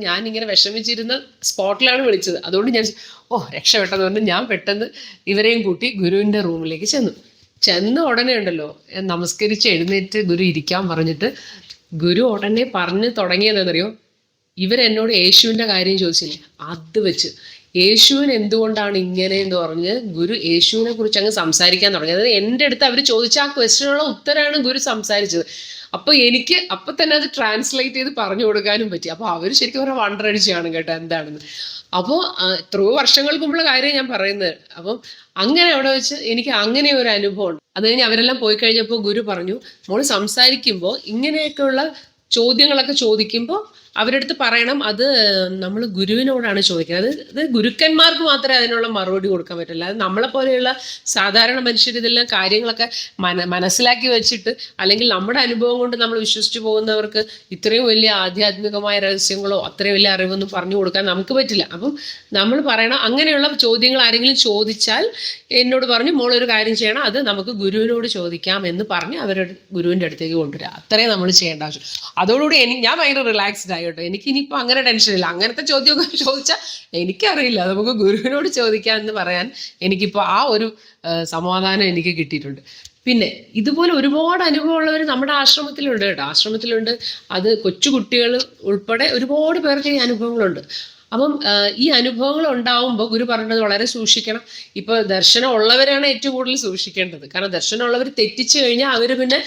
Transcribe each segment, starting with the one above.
ഞാനിങ്ങനെ വിഷമിച്ചിരുന്ന സ്പോട്ടിലാണ് വിളിച്ചത്. അതുകൊണ്ട് ഞാൻ രക്ഷപ്പെട്ടെന്ന് പറഞ്ഞ് ഞാൻ പെട്ടെന്ന് ഇവരെയും കൂട്ടി ഗുരുവിൻ്റെ റൂമിലേക്ക് ചെന്ന ഉടനെ ഉണ്ടല്ലോ, നമസ്കരിച്ച് എഴുന്നേറ്റ് ഗുരു ഇരിക്കാൻ പറഞ്ഞിട്ട് ഗുരു ഉടനെ പറഞ്ഞ് തുടങ്ങിയതെന്നറിയോ, ഇവരെന്നോട് യേശുവിൻ്റെ കാര്യം ചോദിച്ചില്ലേ, അത് വെച്ച് യേശുവിന് എന്തുകൊണ്ടാണ് ഇങ്ങനെ എന്ന് പറഞ്ഞ് ഗുരു യേശുവിനെ കുറിച്ച് അങ്ങ് സംസാരിക്കാൻ തുടങ്ങി. അതായത് എൻ്റെ അടുത്ത് അവർ ചോദിച്ച ആ ക്വസ്റ്റ്യനുള്ള ഉത്തരമാണ് ഗുരു സംസാരിച്ചത്. അപ്പോൾ എനിക്ക് അപ്പം തന്നെ അത് ട്രാൻസ്ലേറ്റ് ചെയ്ത് പറഞ്ഞു കൊടുക്കാനും പറ്റി. അപ്പോൾ അവർ ശരിക്കും പറഞ്ഞാൽ വണ്ടറടിച്ചാണ് കേട്ടോ എന്താണെന്ന്. അപ്പോൾ എത്രയോ വർഷങ്ങൾക്ക് മുമ്പുള്ള കാര്യം ഞാൻ പറയുന്നത്. അപ്പം അങ്ങനെ അവിടെ വെച്ച് എനിക്ക് അങ്ങനെ ഒരു അനുഭവം ഉണ്ട്. അത് കഴിഞ്ഞ് അവരെല്ലാം പോയി കഴിഞ്ഞപ്പോൾ ഗുരു പറഞ്ഞു, മോള് സംസാരിക്കുമ്പോൾ ഇങ്ങനെയൊക്കെയുള്ള ചോദ്യങ്ങളൊക്കെ ചോദിക്കുമ്പോൾ അവരുടെ അടുത്ത് പറയണം, അത് നമ്മൾ ഗുരുവിനോടാണ് ചോദിക്കുന്നത്. അത് ഗുരുക്കന്മാർക്ക് മാത്രമേ അതിനുള്ള മറുപടി കൊടുക്കാൻ പറ്റില്ല. അത് നമ്മളെപ്പോലെയുള്ള സാധാരണ മനുഷ്യർ ഇതെല്ലാം കാര്യങ്ങളൊക്കെ മനസ്സിലാക്കി വെച്ചിട്ട്, അല്ലെങ്കിൽ നമ്മുടെ അനുഭവം കൊണ്ട് നമ്മൾ വിശ്വസിച്ച് പോകുന്നവർക്ക് ഇത്രയും വലിയ ആധ്യാത്മികമായ രഹസ്യങ്ങളോ അത്രയും വലിയ അറിവൊന്നും പറഞ്ഞു കൊടുക്കാൻ നമുക്ക് പറ്റില്ല. അപ്പം നമ്മൾ പറയണം, അങ്ങനെയുള്ള ചോദ്യങ്ങൾ ആരെങ്കിലും ചോദിച്ചാൽ എന്നോട് പറഞ്ഞു, മോളൊരു കാര്യം ചെയ്യണം, അത് നമുക്ക് ഗുരുവിനോട് ചോദിക്കാം എന്ന് പറഞ്ഞ് അവരുടെ ഗുരുവിൻ്റെ അടുത്തേക്ക് കൊണ്ടുവരിക. അത്രയും നമ്മൾ ചെയ്യേണ്ട ആവശ്യം. അതോടുകൂടി ഞാൻ ഭയങ്കര റിലാക്സ്ഡ് ആയി കേട്ടോ. എനിക്കിനിയിപ്പോൾ അങ്ങനെ ടെൻഷനില്ല. അങ്ങനത്തെ ചോദ്യമൊക്കെ ചോദിച്ചാൽ എനിക്കറിയില്ല, നമുക്ക് ഗുരുവിനോട് ചോദിക്കാം എന്ന് പറയാൻ എനിക്കിപ്പോൾ ആ ഒരു സമാധാനം എനിക്ക് കിട്ടിയിട്ടുണ്ട്. പിന്നെ ഇതുപോലെ ഒരുപാട് അനുഭവമുള്ളവർ നമ്മുടെ ആശ്രമത്തിലുണ്ട് കേട്ടോ. ആശ്രമത്തിലുണ്ട്. അത് കൊച്ചുകുട്ടികൾ ഉൾപ്പെടെ ഒരുപാട് പേർക്ക് ഈ അനുഭവങ്ങളുണ്ട്. അപ്പം ഈ അനുഭവങ്ങൾ ഉണ്ടാവുമ്പോൾ ഗുരു പറഞ്ഞത് വളരെ സൂക്ഷിക്കണം. ഇപ്പോൾ ദർശനം ഉള്ളവരാണ് ഏറ്റവും കൂടുതൽ സൂക്ഷിക്കേണ്ടത്. കാരണം ദർശനം ഉള്ളവർ തെറ്റിച്ചു കഴിഞ്ഞാൽ അവർ പിന്നെ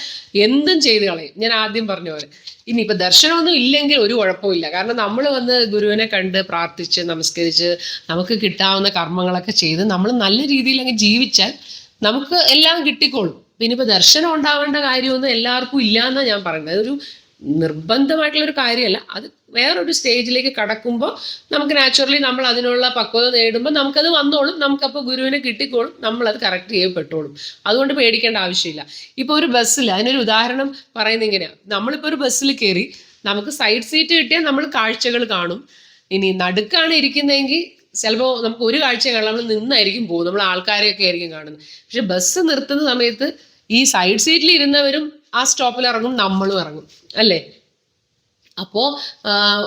എന്തും ചെയ്ത് കളയും. ഞാൻ ആദ്യം പറഞ്ഞ പോലെ. ഇനിയിപ്പോൾ ദർശനമൊന്നും ഇല്ലെങ്കിൽ ഒരു കുഴപ്പമില്ല. കാരണം നമ്മൾ വന്ന് ഗുരുവിനെ കണ്ട് പ്രാർത്ഥിച്ച് നമസ്കരിച്ച് നമുക്ക് കിട്ടാവുന്ന കർമ്മങ്ങളൊക്കെ ചെയ്ത് നമ്മൾ നല്ല രീതിയിൽ അങ്ങ് ജീവിച്ചാൽ നമുക്ക് എല്ലാം കിട്ടിക്കോളും. പിന്നെ ഇപ്പോൾ ദർശനം ഉണ്ടാവേണ്ട കാര്യമൊന്നും എല്ലാവർക്കും ഇല്ല എന്നാണ് ഞാൻ പറയുന്നത്. അതൊരു നിർബന്ധമായിട്ടുള്ളൊരു കാര്യമല്ല. അത് വേറൊരു സ്റ്റേജിലേക്ക് കടക്കുമ്പോൾ നമുക്ക് നാച്ചുറലി നമ്മൾ അതിനുള്ള പക്വത നേടുമ്പോൾ നമുക്കത് വന്നോളും. നമുക്കപ്പോൾ ഗുരുവിനെ കിട്ടിക്കോളും. നമ്മളത് കറക്റ്റ് ചെയ്യപ്പെട്ടോളും. അതുകൊണ്ട് പേടിക്കേണ്ട ആവശ്യമില്ല. ഇപ്പോൾ ഒരു ബസ്സിൽ, അതിനൊരു ഉദാഹരണം പറയുന്നത് ഇങ്ങനെയാണ്. നമ്മളിപ്പോൾ ഒരു ബസ്സിൽ കയറി നമുക്ക് സൈഡ് സീറ്റ് കിട്ടിയാൽ നമ്മൾ കാഴ്ചകൾ കാണും. ഇനി നടുക്കാണ് ഇരിക്കുന്നതെങ്കിൽ ചിലപ്പോൾ നമുക്ക് ഒരു കാഴ്ച കാണാം, നമ്മൾ നിന്നായിരിക്കും പോകും, നമ്മൾ ആൾക്കാരെയൊക്കെ ആയിരിക്കും കാണുന്നത്. പക്ഷെ ബസ് നിർത്തുന്ന സമയത്ത് ഈ സൈഡ് സീറ്റിൽ ഇരുന്നവരും ആ സ്റ്റോപ്പിൽ ഇറങ്ങും, നമ്മളും ഇറങ്ങും, അല്ലേ? അപ്പോൾ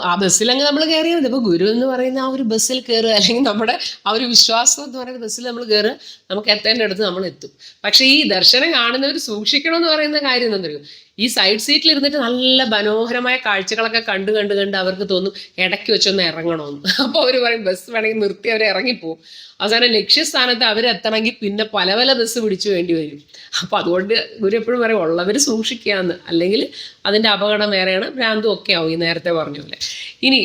ആ ബസ്സിലങ്ങ് നമ്മൾ കയറിയാൽ മതി. ഇപ്പോൾ ഗുരു എന്ന് പറയുന്ന ആ ഒരു ബസ്സിൽ കയറുക, അല്ലെങ്കിൽ നമ്മുടെ ആ ഒരു വിശ്വാസം എന്ന് പറയുന്ന ബസ്സിൽ നമ്മൾ കയറുക, നമുക്ക് എത്തേണ്ടടുത്ത് നമ്മൾ എത്തും. പക്ഷേ ഈ ദർശനം കാണുന്നവർ സൂക്ഷിക്കണം എന്ന് പറയുന്ന കാര്യം എന്താണെന്നറിയോ, ഈ സൈഡ് സീറ്റിൽ ഇരുന്നിട്ട് നല്ല മനോഹരമായ കാഴ്ചകളൊക്കെ കണ്ട് കണ്ട് കണ്ട് അവർക്ക് തോന്നും ഇടയ്ക്ക് വെച്ചൊന്ന് ഇറങ്ങണമെന്ന്. അപ്പോൾ അവർ പറയും ബസ് വേണമെങ്കിൽ നിർത്തി അവർ ഇറങ്ങിപ്പോവും. അവസാനം ലക്ഷ്യസ്ഥാനത്ത് അവരെത്തണമെങ്കിൽ പിന്നെ പല പല ബസ് പിടിച്ചു വേണ്ടി വരും. അപ്പോൾ അതുകൊണ്ട് ഗുരു എപ്പോഴും പറയും ഉള്ളവർ സൂക്ഷിക്കാമെന്ന്, അല്ലെങ്കിൽ അതിൻ്റെ അപകടം വേറെയാണ്, ഭ്രാന്തും ഒക്കെ ആവും ഈ നേരത്തെ പറഞ്ഞ പോലെ. ഇനി